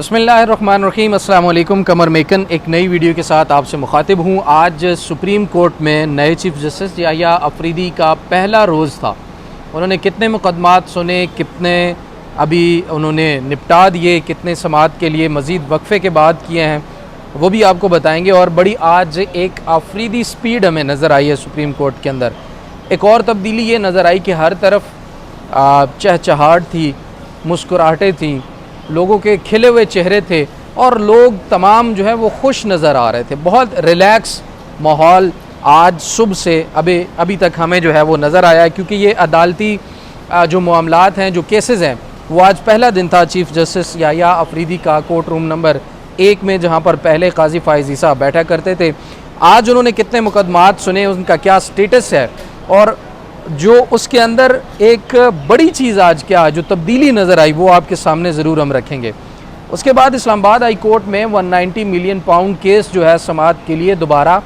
बिस्मिल्लाहिर्रहमानिर्रहीम। अस्सलाम वालेकुम। कमर मेकन एक नई वीडियो के साथ आपसे मुखातिब हूँ। आज सुप्रीम कोर्ट में नए चीफ़ जस्टिस याहिया अफरीदी का पहला रोज़ था। उन्होंने कितने मुकदमात सुने, कितने अभी उन्होंने निपटा दिए, कितने समाअत के लिए मज़ीद वक्फ़े के बाद किए हैं, वो भी आपको बताएंगे। और बड़ी आज एक अफरीदी स्पीड हमें नज़र आई है सुप्रीम कोर्ट के अंदर। एक और तब्दीली ये नज़र आई कि हर तरफ चहचहाट थी, मुस्कुराहटें थी, लोगों के खिले हुए चेहरे थे और लोग तमाम जो है वो खुश नज़र आ रहे थे। बहुत रिलैक्स माहौल आज सुबह से अभी तक हमें जो है वो नज़र आया है, क्योंकि ये अदालती जो मामलात हैं, जो केसेस हैं, वो आज पहला दिन था चीफ़ जस्टिस याहिया अफरीदी का कोर्ट रूम नंबर 1 में, जहाँ पर पहले काजी फ़ाइज़ ईसा बैठा करते थे। आज उन्होंने कितने मुकदमात सुने, उनका क्या स्टेटस है, और जो उसके अंदर एक बड़ी चीज़ आज क्या जो तब्दीली नज़र आई वो आपके सामने ज़रूर हम रखेंगे। उसके बाद इस्लामाबाद हाई कोर्ट में 190 मिलियन पाउंड केस जो है समाअत के लिए दोबारा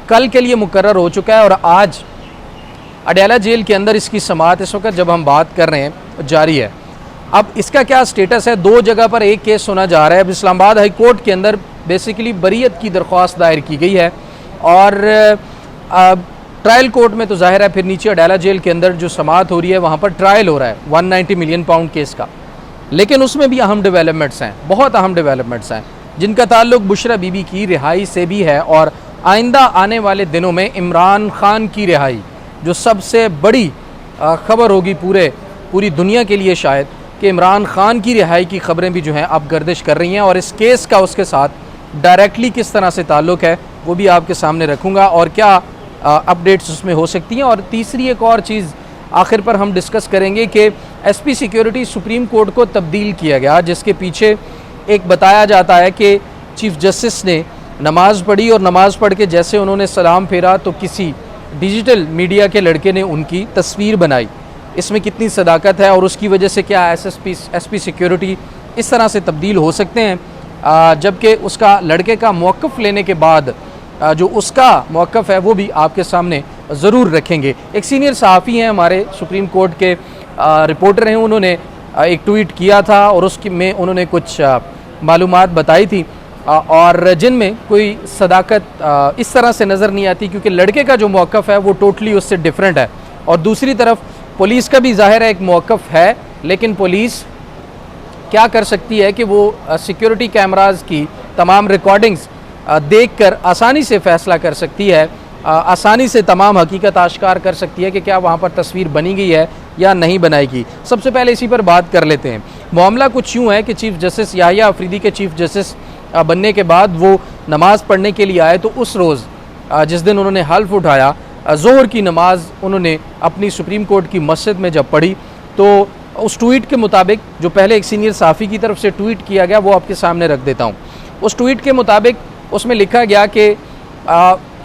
कल के लिए मुकर्रर हो चुका है, और आज अडयाला जेल के अंदर इसकी समाअत इस वक्त जब हम बात कर रहे हैं जारी है। अब इसका क्या स्टेटस है? 2 जगह पर एक केस सुना जा रहा है। अब इस्लामाबाद हाई कोर्ट के अंदर बेसिकली बरीयत की दरख्वास्त दायर की गई है, और ट्रायल कोर्ट में तो जाहिर है फिर नीचे अडयाला जेल के अंदर जो समाअत हो रही है वहाँ पर ट्रायल हो रहा है 190 मिलियन पाउंड केस का। लेकिन उसमें भी अहम डेवलपमेंट्स हैं, बहुत अहम डेवलपमेंट्स हैं, जिनका ताल्लुक बुशरा बीबी की रिहाई से भी है। और आइंदा आने वाले दिनों में इमरान खान की रिहाई, जो सबसे बड़ी ख़बर होगी पूरी दुनिया के लिए शायद, कि इमरान खान की रिहाई की ख़बरें भी जो हैं अब गर्दिश कर रही हैं, और इस केस का उसके साथ डायरेक्टली किस तरह से ताल्लुक़ है वो भी आपके सामने रखूँगा, और क्या अपडेट्स उसमें हो सकती हैं। और तीसरी एक और चीज़ आखिर पर हम डिस्कस करेंगे कि एसपी सिक्योरिटी सुप्रीम कोर्ट को तब्दील किया गया, जिसके पीछे एक बताया जाता है कि चीफ़ जस्टिस ने नमाज़ पढ़ी, और नमाज़ पढ़ के जैसे उन्होंने सलाम फेरा तो किसी डिजिटल मीडिया के लड़के ने उनकी तस्वीर बनाई। इसमें कितनी सदाकत है, और उसकी वजह से क्या एसपी सिक्योरिटी इस तरह से तब्दील हो सकते हैं, जबकि उसका लड़के का मौक़िफ़ लेने के बाद जो उसका मौक़िफ़ है वो भी आपके सामने ज़रूर रखेंगे। एक सीनियर सहाफ़ी हैं हमारे सुप्रीम कोर्ट के, रिपोर्टर हैं, उन्होंने एक ट्वीट किया था और उसकी में उन्होंने कुछ मालूमात बताई थी, और जिनमें कोई सदाकत इस तरह से नज़र नहीं आती, क्योंकि लड़के का जो मौक़िफ़ है वो टोटली उससे डिफरेंट है। और दूसरी तरफ पुलिस का भी ज़ाहिर है एक मौक़िफ़ है, लेकिन पुलिस क्या कर सकती है कि वो सिक्योरिटी कैमराज़ की तमाम रिकॉर्डिंग्स देखकर आसानी से फ़ैसला कर सकती है, आसानी से तमाम हकीकत आश्कार कर सकती है कि क्या वहाँ पर तस्वीर बनी गई है या नहीं बनाएगी। सबसे पहले इसी पर बात कर लेते हैं। मामला कुछ यूँ है कि चीफ़ जस्टिस याहिया अफरीदी के चीफ़ जस्टिस बनने के बाद वो नमाज़ पढ़ने के लिए आए, तो उस रोज़ जिस दिन उन्होंने हल्फ उठाया, ज़ोहर की नमाज़ उन्होंने अपनी सुप्रीम कोर्ट की मस्जिद में जब पढ़ी, तो उस ट्वीट के मुताबिक जो पहले एक सीनियर सहाफ़ी की तरफ से ट्वीट किया गया वो आपके सामने रख देता हूँ। उस ट्वीट के मुताबिक उसमें लिखा गया कि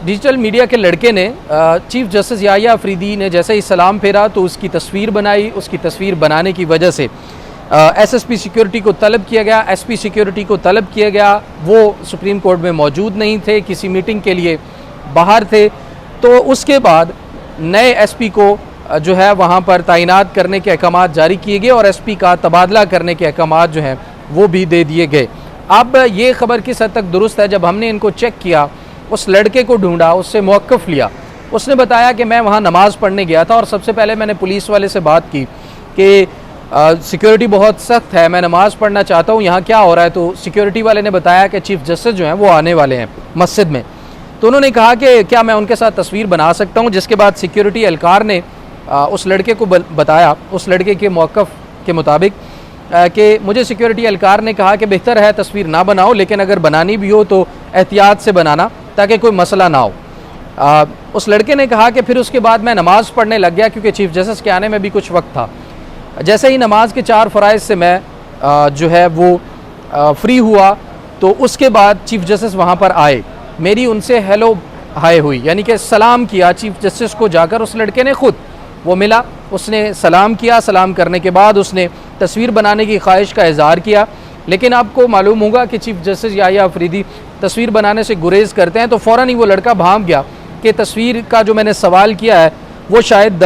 डिजिटल मीडिया के लड़के ने चीफ़ जस्टिस याहिया अफरीदी ने जैसे ही सलाम फेरा तो उसकी तस्वीर बनाई। उसकी तस्वीर बनाने की वजह से एसएसपी सिक्योरिटी को तलब किया गया, एसपी सिक्योरिटी को तलब किया गया। वो सुप्रीम कोर्ट में मौजूद नहीं थे, किसी मीटिंग के लिए बाहर थे। तो उसके बाद नए एसपी को जो है वहाँ पर तैनात करने के अहकाम जारी किए गए, और एसपी का तबादला करने के अहकाम जो हैं वो भी दे दिए गए। अब ये ख़बर किस हद तक दुरुस्त है? जब हमने इनको चेक किया, उस लड़के को ढूंढा, उससे मौक़िफ़ लिया, उसने बताया कि मैं वहाँ नमाज़ पढ़ने गया था, और सबसे पहले मैंने पुलिस वाले से बात की कि सिक्योरिटी बहुत सख्त है, मैं नमाज़ पढ़ना चाहता हूँ, यहाँ क्या हो रहा है? तो सिक्योरिटी वाले ने बताया कि चीफ़ जस्टिस जो हैं वो आने वाले हैं मस्जिद में। तो उन्होंने कहा कि क्या मैं उनके साथ तस्वीर बना सकता हूँ? जिसके बाद सिक्योरिटी एहलकार ने उस लड़के को बताया, उस लड़के के मौक़िफ़ के मुताबिक, कि मुझे सिक्योरिटी एहलकार ने कहा कि बेहतर है तस्वीर ना बनाओ, लेकिन अगर बनानी भी हो तो एहतियात से बनाना ताकि कोई मसला ना हो। उस लड़के ने कहा कि फिर उसके बाद मैं नमाज़ पढ़ने लग गया, क्योंकि चीफ़ जस्टिस के आने में भी कुछ वक्त था। जैसे ही नमाज के 4 फ़राइज़ से मैं जो है वो फ्री हुआ, तो उसके बाद चीफ़ जस्टिस वहाँ पर आए, मेरी उनसे हेलो हाय हुई, यानी कि सलाम किया चीफ़ जस्टिस को जाकर। उस लड़के ने ख़ुद वो मिला, उसने सलाम किया, सलाम करने के बाद उसने तस्वीर बनाने की ख्वाहिश का इज़हार किया। लेकिन आपको मालूम होगा कि चीफ़ जस्टिस याहिया अफरीदी तस्वीर बनाने से गुरेज़ करते हैं, तो फ़ौरन ही वो लड़का भाग गया कि तस्वीर का जो मैंने सवाल किया है वो शायद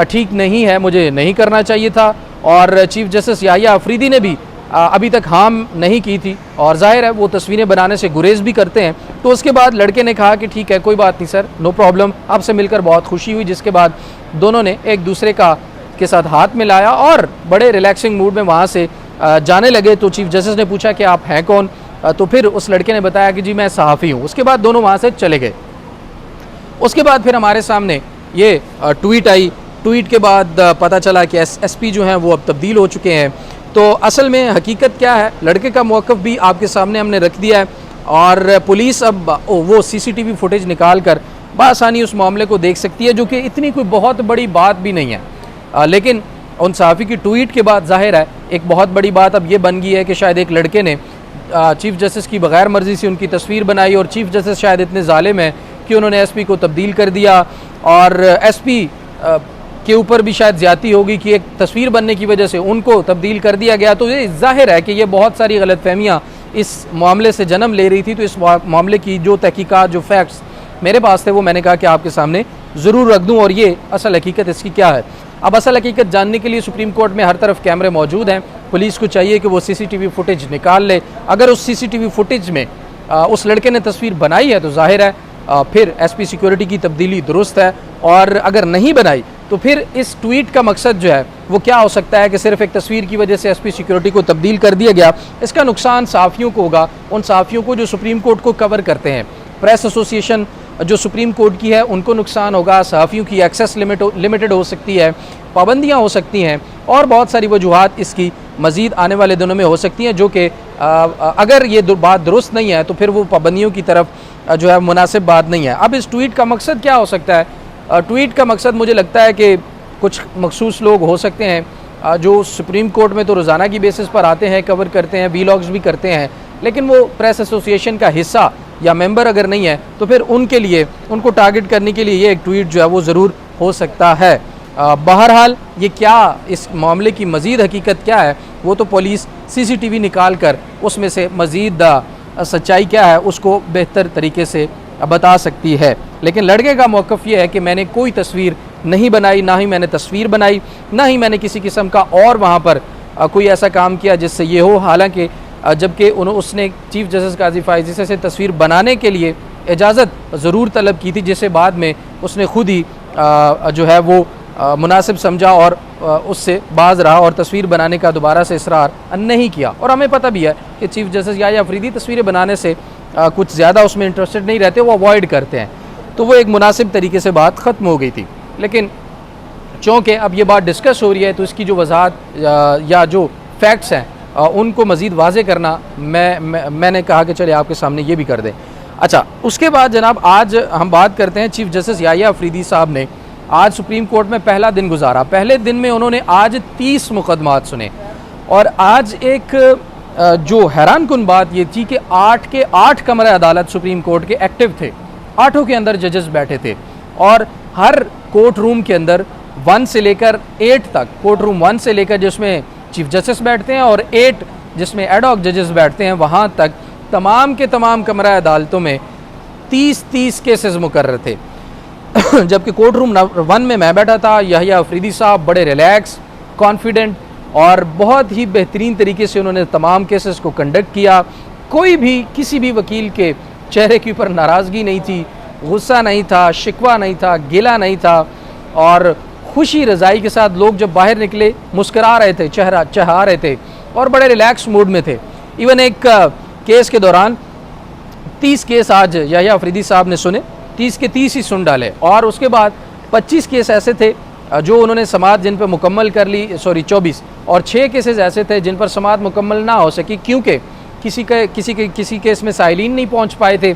ठीक नहीं है, मुझे नहीं करना चाहिए था। और चीफ़ जस्टिस याहिया अफरीदी ने भी अभी तक हार्म नहीं की थी और जाहिर है वो तस्वीरें बनाने से गुरेज भी करते हैं। तो उसके बाद लड़के ने कहा कि ठीक है कोई बात नहीं सर, नो प्रॉब्लम, आपसे मिलकर बहुत खुशी हुई। जिसके बाद दोनों ने एक दूसरे के साथ हाथ मिलाया और बड़े रिलैक्सिंग मूड में वहाँ से जाने लगे। तो चीफ जस्टिस ने पूछा कि आप हैं कौन? तो फिर उस लड़के ने बताया कि जी मैं सहाफ़ी हूँ। उसके बाद दोनों वहाँ से चले गए। उसके बाद फिर हमारे सामने ये ट्वीट आई। ट्वीट के बाद पता चला कि एसपी जो हैं वो अब तब्दील हो चुके हैं। तो असल में हकीकत क्या है, लड़के का मौक़िफ़ भी आपके सामने हमने रख दिया है और पुलिस अब वो सीसीटीवी फुटेज निकाल कर बआसानी उस मामले को देख सकती है, जो कि इतनी कोई बहुत बड़ी बात भी नहीं है। लेकिन उन सहाफ़ी की ट्वीट के बाद ज़ाहिर है एक बहुत बड़ी बात अब ये बन गई है कि शायद एक लड़के ने चीफ़ जस्टिस की बग़ैर मर्ज़ी से उनकी तस्वीर बनाई और चीफ़ जस्टिस शायद इतने ज़ालिम हैं कि उन्होंने एसपी को तब्दील कर दिया और एसपी के ऊपर भी शायद ज़्यादती होगी कि एक तस्वीर बनने की वजह से उनको तब्दील कर दिया गया। तो ये ज़ाहिर है कि ये बहुत सारी गलतफहमियाँ इस मामले से जन्म ले रही थी। तो इस मामले की जो तहकीकात, जो फैक्ट्स मेरे पास थे, वो मैंने कहा कि आपके सामने ज़रूर रख दूँ और ये असल हकीकत इसकी क्या है। अब असल हकीकत जानने के लिए सुप्रीम कोर्ट में हर तरफ कैमरे मौजूद हैं। पुलिस को चाहिए कि वो सीसीटीवी फुटेज निकाल ले। अगर उस सीसीटीवी फुटेज में उस लड़के ने तस्वीर बनाई है तो जाहिर है फिर एसपी सिक्योरिटी की तब्दीली दुरुस्त है, और अगर नहीं बनाई तो फिर इस ट्वीट का मकसद जो है वो क्या हो सकता है कि सिर्फ एक तस्वीर की वजह से एसपी सिक्योरिटी को तब्दील कर दिया गया। इसका नुकसान सहाफ़ियों को होगा, उन सहाफ़ियों को जो सुप्रीम कोर्ट को कवर करते हैं। प्रेस एसोसिएशन जो सुप्रीम कोर्ट की है उनको नुकसान होगा, सहाफ़ियों की एक्सेस लिमिटेड हो सकती है, पाबंदियाँ हो सकती हैं और बहुत सारी वजूहात इसकी मज़ीद आने वाले दिनों में हो सकती हैं, जो कि अगर ये बात दुरुस्त नहीं है तो फिर वो पाबंदियों की तरफ जो है मुनासिब बात नहीं है। अब इस ट्वीट का मकसद क्या हो सकता है? ट्वीट का मकसद मुझे लगता है कि कुछ मखसूस लोग हो सकते हैं जो सुप्रीम कोर्ट में तो रोज़ाना की बेसिस पर आते हैं, कवर करते हैं, वीलॉग्स भी करते हैं, लेकिन वो प्रेस एसोसिएशन का हिस्सा या मेंबर अगर नहीं है तो फिर उनके लिए, उनको टारगेट करने के लिए ये एक ट्वीट जो है वो ज़रूर हो सकता है। बहरहाल ये क्या, इस मामले की मज़ीद हकीकत क्या है वो तो पुलिस सीसीटीवी निकाल कर उसमें से मज़ीद सच्चाई क्या है उसको बेहतर तरीके से बता सकती है। लेकिन लड़के का मौक़िफ़ ये है कि मैंने कोई तस्वीर नहीं बनाई, ना ही मैंने तस्वीर बनाई, ना ही मैंने किसी किस्म का और वहाँ पर कोई ऐसा काम किया जिससे ये हो। हालांकि जबकि उसने चीफ़ जस्टिस काजी फाइज़ से तस्वीर बनाने के लिए इजाज़त ज़रूर तलब की थी, जिसे बाद में उसने खुद ही जो है वो मुनासिब समझा और उससे बाज रहा और तस्वीर बनाने का दोबारा से इसरार नहीं किया। और हमें पता भी है कि चीफ़ जस्टिस या अफरीदी तस्वीरें बनाने से कुछ ज़्यादा उसमें इंटरेस्टेड नहीं रहते, वो अवॉइड करते हैं। तो वो एक मुनासिब तरीके से बात ख़त्म हो गई थी। लेकिन चूँकि अब ये बात डिस्कस हो रही है तो इसकी जो वजाहत या जो फैक्ट्स हैं उनको मज़ीद वाज़े करना मैंने कहा कि चले आपके सामने ये भी कर दें। अच्छा, उसके बाद जनाब आज हम बात करते हैं चीफ़ जस्टिस याहिया अफरीदी साहब ने आज सुप्रीम कोर्ट में पहला दिन गुजारा। पहले दिन में उन्होंने आज 30 मुकदमात सुने और आज एक जो हैरान कुन बात ये थी कि 8 के 8 कमरे अदालत सुप्रीम कोर्ट के एक्टिव थे, 8 के अंदर जजेस बैठे थे और हर कोर्ट रूम के अंदर 1 से लेकर 8 तक, कोर्ट रूम 1 से लेकर जिसमें चीफ जस्टिस बैठते हैं और 8 जिसमें एडहॉक जजेस बैठते हैं, वहाँ तक तमाम के तमाम कमरा अदालतों में 30-30 केसेस मुकर्रर थे। जबकि कोर्ट रूम 1 में मैं बैठा था, याहिया अफरीदी साहब बड़े रिलैक्स, कॉन्फिडेंट और बहुत ही बेहतरीन तरीके से उन्होंने तमाम केसेस को कंडक्ट किया। कोई भी किसी भी वकील के चेहरे के ऊपर नाराज़गी नहीं थी, गुस्सा नहीं था, शिकवा नहीं था, गिला नहीं था और खुशी रज़ाई के साथ लोग जब बाहर निकले मुस्करा रहे थे, चेहरा चहा रहे थे और बड़े रिलैक्स मूड में थे। इवन एक केस के दौरान 30 केस आज याहिया अफरीदी साहब ने सुने, 30 के 30 ही सुन डाले और उसके बाद 25 केस ऐसे थे जो उन्होंने समाअत जिन पर मुकम्मल कर ली, 24 और 6 केसेस ऐसे थे जिन पर समाअत मुकम्मल ना हो सकी क्योंकि किसी केस में साइलिन नहीं पहुंच पाए थे।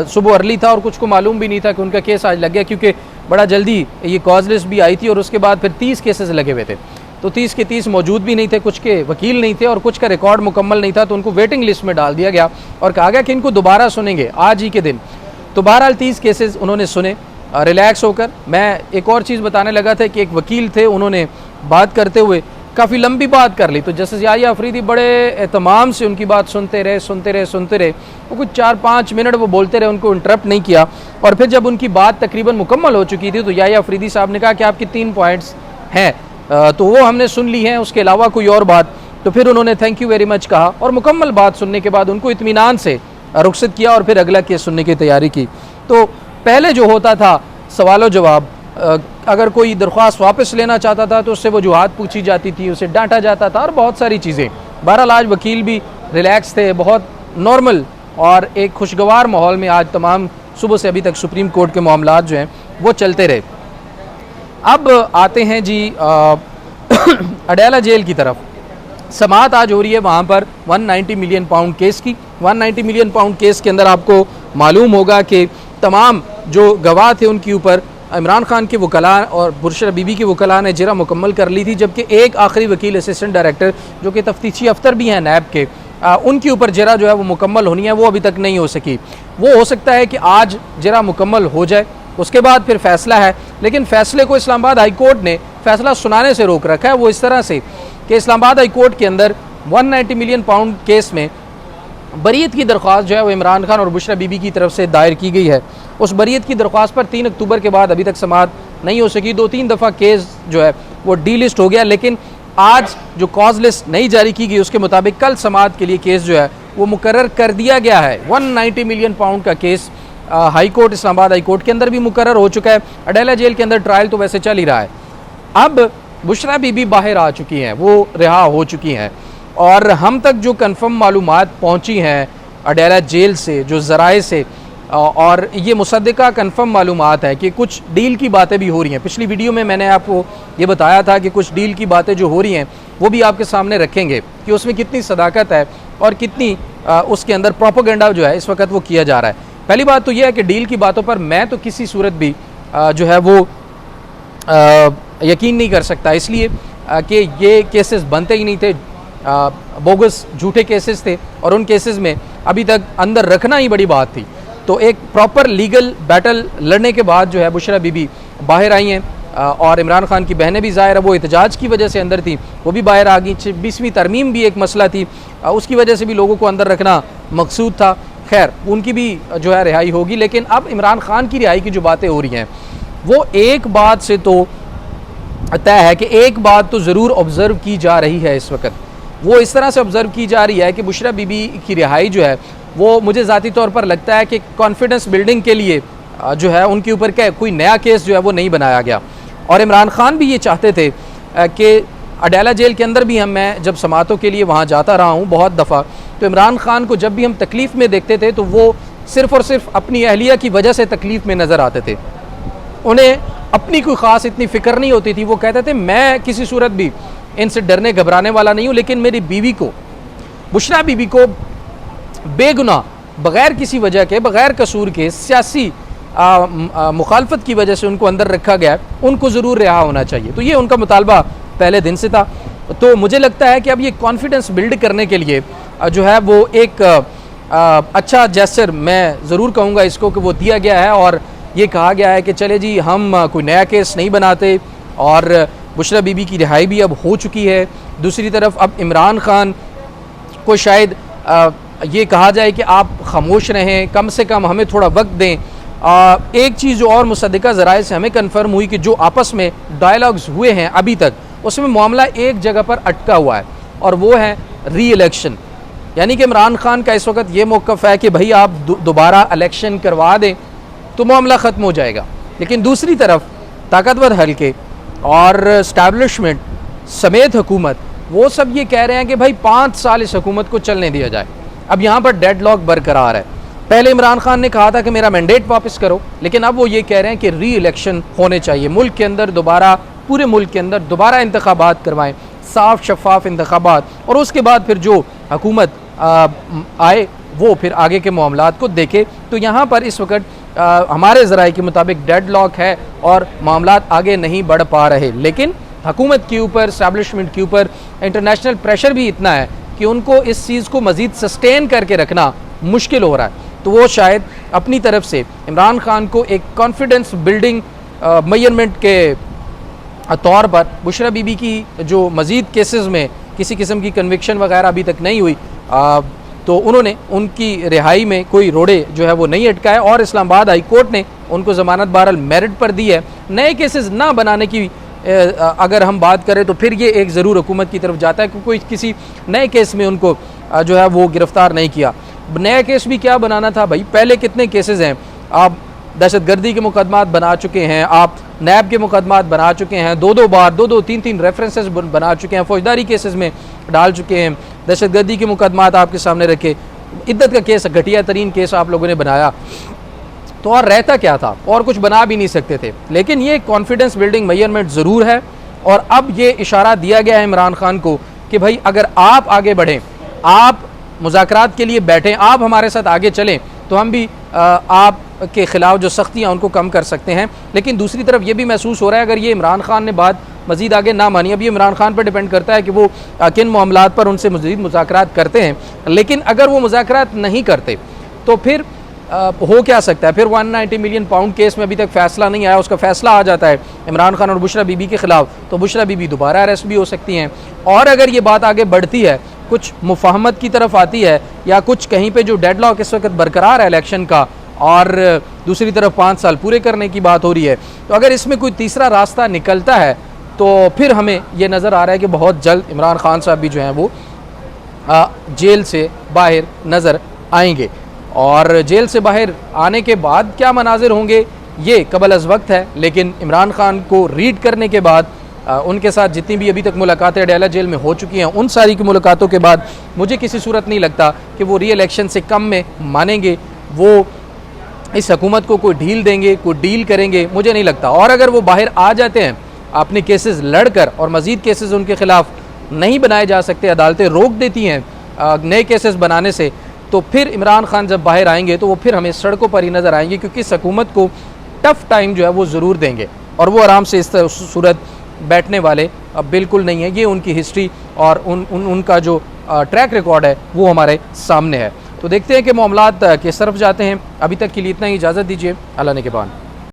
सुबह अर्ली था और कुछ को मालूम भी नहीं था कि उनका केस आज लग गया क्योंकि बड़ा जल्दी ये कॉज लिस्ट भी आई थी और उसके बाद फिर 30 केसेस लगे हुए थे। तो 30 के 30 मौजूद भी नहीं थे, कुछ के वकील नहीं थे और कुछ का रिकॉर्ड मुकम्मल नहीं था, तो उनको वेटिंग लिस्ट में डाल दिया गया और कहा गया कि इनको दोबारा सुनेंगे आज ही के दिन। तो बहरहाल 30 केसेस उन्होंने सुने रिलैक्स होकर। मैं एक और चीज़ बताने लगा था कि एक वकील थे, उन्होंने बात करते हुए काफ़ी लंबी बात कर ली, तो जस्टिस याहिया अफरीदी बड़े एहतमाम से उनकी बात सुनते रहे। वो कुछ 4-5 मिनट वो बोलते रहे, उनको इंटरप्ट नहीं किया और फिर जब उनकी बात तकरीबन मुकम्मल हो चुकी थी तो याहिया अफरीदी साहब ने कहा कि आपकी 3 पॉइंट्स हैं, तो वो हमने सुन ली हैं, उसके अलावा कोई और बात तो फिर उन्होंने थैंक यू वेरी मच कहा और मुकम्मल बात सुनने के बाद उनको इत्मीनान से रुखसत किया और फिर अगला केस सुनने की तैयारी की। तो पहले जो होता था सवाल जवाब, अगर कोई दरख्वास्त वापस लेना चाहता था तो उससे वजूहात पूछी जाती थी, उसे डांटा जाता था और बहुत सारी चीज़ें। बहरहाल आज वकील भी रिलैक्स थे, बहुत नॉर्मल और एक खुशगवार माहौल में आज तमाम सुबह से अभी तक सुप्रीम कोर्ट के मामलात जो हैं वो चलते रहे। अब आते हैं जी अडयाला जेल की तरफ। समाअत आज हो रही है वहाँ पर 190 मिलियन पाउंड केस की। 190 मिलियन पाउंड केस के अंदर आपको मालूम होगा कि तमाम जो गवाह थे उनके ऊपर इमरान खान के वकला और बुशरा बीबी के वकला ने जरा मुकम्मल कर ली थी, जबकि एक आखिरी वकील असिस्टेंट डायरेक्टर जो कि तफ्तीशी अफसर भी हैं नैब के, उनके ऊपर जरा जो है वो मुकम्मल होनी है, वो अभी तक नहीं हो सकी। वो हो सकता है कि आज जरा मुकम्मल हो जाए, उसके बाद फिर फैसला है। लेकिन फ़ैसले को इस्लामाबाद हाई कोर्ट ने फ़ैसला सुनाने से रोक रखा है। वो इस तरह से कि इस्लामाबाद हाई कोर्ट के अंदर 190 मिलियन पाउंड केस में बरीयत की दरख्वास्त जो है वो इमरान खान और बुशरा बीबी की तरफ से दायर की गई है। उस बरीयत की दरख्वास्त पर 3 अक्टूबर के बाद अभी तक समाअत नहीं हो सकी। 2-3 दफ़ा केस जो है वो डी लिस्ट हो गया, लेकिन आज जो कॉज लिस्ट नहीं जारी की गई उसके मुताबिक कल समाअत के लिए केस जो है वो मुकर्रर कर दिया गया है। 190 मिलियन पाउंड का case high court, Islamabad high court के अंदर भी मुकर्रर हो चुका है। अडयाला जेल के अंदर ट्रायल तो वैसे चल ही रहा है। अब बुशरा बीबी बाहर आ चुकी हैं, वो रिहा हो चुकी हैं और हम तक जो कन्फर्म मालूमात पहुँची हैं अडयाला जेल से, जो ज़राए से, और ये मुसद्दिका कन्फर्म मालूमात है कि कुछ डील की बातें भी हो रही हैं। पिछली वीडियो में मैंने आपको ये बताया था कि कुछ डील की बातें जो हो रही हैं वो भी आपके सामने रखेंगे कि उसमें कितनी सदाकत है और कितनी उसके अंदर प्रोपेगेंडा जो है इस वक्त वो किया जा रहा है। पहली बात तो ये है कि डील की बातों पर मैं तो किसी सूरत भी जो है वो यकीन नहीं कर सकता, इसलिए कि ये केसेस बनते ही नहीं थे, बोगस झूठे केसेस थे और उन केसेस में अभी तक अंदर रखना ही बड़ी बात थी। तो एक प्रॉपर लीगल बैटल लड़ने के बाद जो है बुशरा बीबी बाहर आई हैं और इमरान खान की बहनें भी ज़ाहिर है वो एहतजाज की वजह से अंदर थी, वो भी बाहर आ गई। 26वीं तरमीम भी एक मसला थी, उसकी वजह से भी लोगों को अंदर रखना मकसूद था। खैर उनकी भी जो है रिहाई होगी, लेकिन अब इमरान खान की रिहाई की जो बातें हो रही हैं वो एक बात से तो तय है कि एक बात तो ज़रूर ऑब्ज़र्व की जा रही है इस वक्त। वो इस तरह से ऑब्ज़र्व की जा रही है कि बुशरा बीबी की रिहाई जो है वो मुझे ज़ाती तौर पर लगता है कि कॉन्फिडेंस बिल्डिंग के लिए जो है उनके ऊपर क्या कोई नया केस जो है वो नहीं बनाया गया। और इमरान खान भी ये चाहते थे कि अडयाला जेल के अंदर भी मैं जब समातों के लिए वहाँ जाता रहा हूँ बहुत दफ़ा, तो इमरान खान को जब भी हम तकलीफ़ में देखते थे तो वो सिर्फ़ और सिर्फ अपनी अहलिया की वजह से तकलीफ़ में नज़र आते थे। उन्हें अपनी कोई ख़ास इतनी फ़िक्र नहीं होती थी। वो कहते थे मैं किसी सूरत भी इनसे डरने घबराने वाला नहीं हूँ, लेकिन मेरी बीवी को, बुशरा बीबी को बेगुनाह, बग़ैर किसी वजह के, बग़ैर कसूर के, सियासी मुखालफत की वजह से उनको अंदर रखा गया, उनको ज़रूर रिहा होना चाहिए। तो ये उनका मुतालबा पहले दिन से था। तो मुझे लगता है कि अब ये कॉन्फिडेंस बिल्ड करने के लिए जो है वो एक अच्छा जेस्चर मैं ज़रूर कहूँगा इसको कि वो दिया गया है और ये कहा गया है कि चले जी हम कोई नया केस नहीं बनाते और बुशरा बीबी की रिहाई भी अब हो चुकी है। दूसरी तरफ अब इमरान खान को शायद ये कहा जाए कि आप खामोश रहें, कम से कम हमें थोड़ा वक्त दें। एक चीज़ जो और मुसद्दिका ज़राए से हमें कन्फर्म हुई कि जो आपस में डायलॉग्स हुए हैं अभी तक, उसमें मामला एक जगह पर अटका हुआ है और वो है री इलेक्शन। यानी कि इमरान खान का इस वक्त ये मौक़िफ़ है कि भाई आप दोबारा इलेक्शन करवा दें तो मामला ख़त्म हो जाएगा। लेकिन दूसरी तरफ ताकतवर हल्के और इस्टेब्लिशमेंट समेत हुकूमत, वो सब ये कह रहे हैं कि भाई 5 साल इस हुकूमत को चलने दिया जाए। अब यहाँ पर डेडलॉक बरकरार है। पहले इमरान खान ने कहा था कि मेरा मैंडेट वापस करो, लेकिन अब वो ये कह रहे हैं कि री इलेक्शन होने चाहिए। मुल्क के अंदर दोबारा, पूरे मुल्क के अंदर दोबारा इंतखाबात करवाएं, साफ शफाफ इंतखाबात, और उसके बाद फिर जो हुकूमत आए वो फिर आगे के मामलात को देखे। तो यहाँ पर इस वक्त हमारे ज़राए के मुताबिक डेडलॉक है और मामलात आगे नहीं बढ़ पा रहे। लेकिन हुकूमत के ऊपर, इस्टेब्लिशमेंट के ऊपर इंटरनेशनल प्रेशर भी इतना है कि उनको इस चीज़ को मज़ीद सस्टेन करके रखना मुश्किल हो रहा है। तो वो शायद अपनी तरफ से इमरान खान को एक कॉन्फिडेंस बिल्डिंग मेजरमेंट के तौर पर बुशरा बीबी की जो मज़ीद केसेस में किसी किस्म की कन्विक्शन वगैरह अभी तक नहीं हुई, तो उन्होंने उनकी रिहाई में कोई रोड़े जो है वो नहीं अटकाए और इस्लामाबाद हाई कोर्ट ने उनको ज़मानत बहरहाल मेरिट पर दी है। नए केसेस ना बनाने की अगर हम बात करें तो फिर ये एक ज़रूर हुकूमत की तरफ जाता है कि कोई किसी नए केस में उनको जो है वो गिरफ़्तार नहीं किया। नया केस भी क्या बनाना था भाई, पहले कितने केसेस हैं, आप दहशतगर्दी के मुकदमात बना चुके हैं, आप नैब के मुकदमात बना चुके हैं, दो बार दो तीन रेफरेंसेस बना चुके हैं, फौजदारी केसेस में डाल चुके हैं, दहशतगर्दी के मुकदमात आपके सामने रखे, इद्दत का केस घटिया तरीन केस आप लोगों ने बनाया, तो और रहता क्या था, और कुछ बना भी नहीं सकते थे। लेकिन ये कॉन्फिडेंस बिल्डिंग मेजरमेंट ज़रूर है, और अब ये इशारा दिया गया है इमरान खान को कि भाई अगर आप आगे बढ़ें, आप मुज़ाकरात के लिए बैठें, आप हमारे साथ आगे चलें, तो हम भी आप के ख़िलाफ़ जो सख्तियाँ उनको कम कर सकते हैं। लेकिन दूसरी तरफ ये भी महसूस हो रहा है अगर ये इमरान खान ने बात मज़ीद आगे ना मानी, अब ये इमरान खान पर डिपेंड करता है कि वो किन मामलात पर उनसे मज़ीद मुज़ाकरात करते हैं। लेकिन अगर वो मुज़ाकरात नहीं करते तो फिर हो क्या सकता है, फिर 190 मिलियन पाउंड केस में अभी तक फ़ैसला नहीं आया, उसका फ़ैसला आ जाता है इमरान खान और बुशरा बीबी के ख़िलाफ़, तो बुशरा बीबी दोबारा अरेस्ट भी हो सकती हैं। और अगर ये बात आगे बढ़ती है, कुछ मुफाहमत की तरफ आती है, या कुछ कहीं पे जो डेडलॉक इस वक्त बरकरार है इलेक्शन का, और दूसरी तरफ 5 साल पूरे करने की बात हो रही है, तो अगर इसमें कोई तीसरा रास्ता निकलता है तो फिर हमें ये नज़र आ रहा है कि बहुत जल्द इमरान खान साहब भी जो हैं वो जेल से बाहर नज़र आएंगे। और जेल से बाहर आने के बाद क्या मनाजिर होंगे ये कबल अज़ वक्त है, लेकिन इमरान खान को रीड करने के बाद उनके साथ जितनी भी अभी तक मुलाकातें अडयाला जेल में हो चुकी हैं, उन सारी की मुलाकातों के बाद मुझे किसी सूरत नहीं लगता कि वो री इलेक्शन से कम में मानेंगे, वो इस हुकूमत को कोई ढील देंगे, कोई डील करेंगे, मुझे नहीं लगता। और अगर वो बाहर आ जाते हैं अपने केसेस लड़कर, और मज़ीद केसेस उनके ख़िलाफ़ नहीं बनाए जा सकते, अदालतें रोक देती हैं नए केसेस बनाने से, तो फिर इमरान खान जब बाहर आएंगे तो वो फिर हमें सड़कों पर ही नज़र आएंगे, क्योंकि इस हुकूमत को टफ़ टाइम जो है वो ज़रूर देंगे, और वो आराम से इस सूरत बैठने वाले अब बिल्कुल नहीं है। ये उनकी हिस्ट्री और उनका जो ट्रैक रिकॉर्ड है वो हमारे सामने है। तो देखते हैं कि मामलात किस तरफ जाते हैं। अभी तक के लिए इतना ही, इजाज़त दीजिए, अल्लाह ने के बाद।